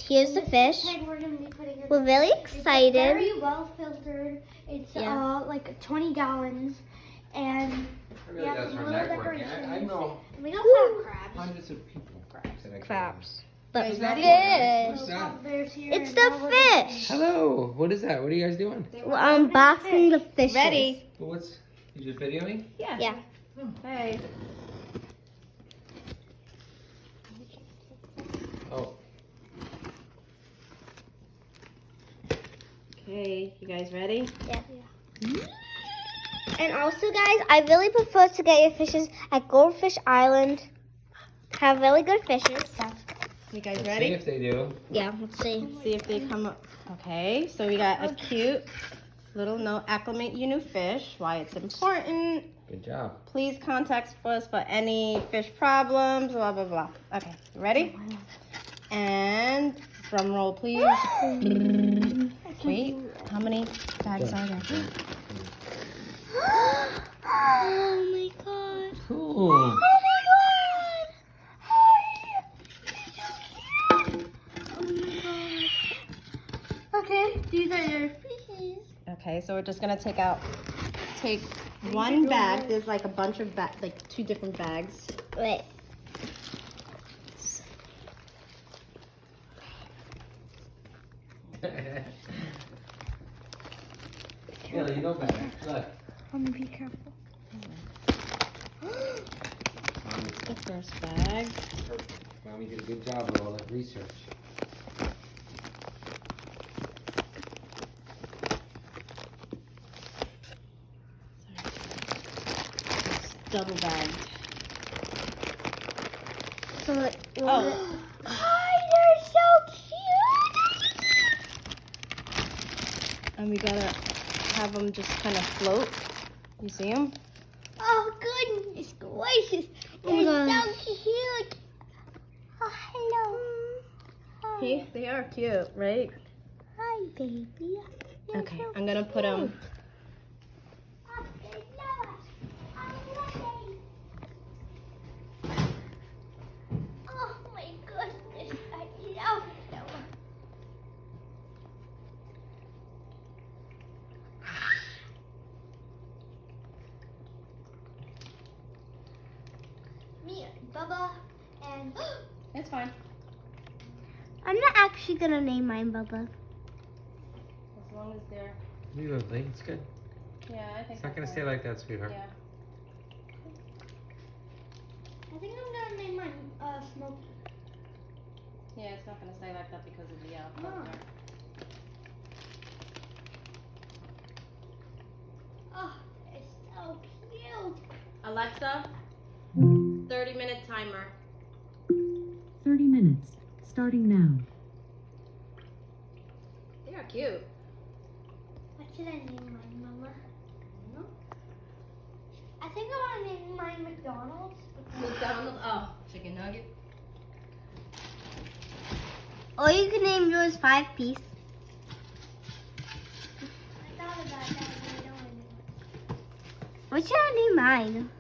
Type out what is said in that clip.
Here's the fish. We're gonna be putting it We're really excited. It's very well filtered. It's like 20 gallons, and Really does her network. I know we also have crabs. hundreds of people crabs that I Crabs. But Is fish. that What's that? It's the fish. Hello. What is that? What are you guys doing? We're unboxing the fishes. Ready? Well, what's you just videoing? Yeah. Hey. Oh. Okay, you guys ready? Yeah. And also, guys, I really prefer to get your fishes at Goldfish Island. Have really good fishes. You guys Let's ready? see if they do. Yeah, let's see. See if they come up. Okay, so we got a cute little note. Acclimate your new fish. Why it's important. Good job. Please contact us for any fish problems. Blah blah blah. Okay, ready? And drum roll, please. Wait, how many bags are there? Oh my god. Cool. Oh my god. Oh my god. Okay, these are your fishes. Okay, so we're just gonna take one bag. There's like a bunch of like 2 different bags. Wait. Yeah, you know better. Look. Be careful. The first bag. Mommy did a good job with all that research. Double bagged. So, Oh. Hi, they're so cute. And we gotta have them just kind of float. You see them? Oh, goodness gracious. They're so cute. Oh, hello. Hi. They are cute, right? Hi, baby. Okay, I'm gonna put them. Oh my goodness, I love them. Me, Bubba, and It's fine. I'm not actually gonna name mine Bubba. As long as they're. You lovely. It's good. Yeah, I think. It's not gonna that's stay like that, sweetheart. Yeah. I think I'm gonna name mine Smokey. Yeah, it's not gonna stay like that because of the filter. Oh, it's so cute. Alexa, 30-minute timer. 30 minutes, starting now. They are cute. What should I name mine, Mama? I think I want to name mine McDonald's. McDonald's. Oh, chicken nugget. Or you can name yours 5-piece. I thought about that, but I don't want to. What should I name mine?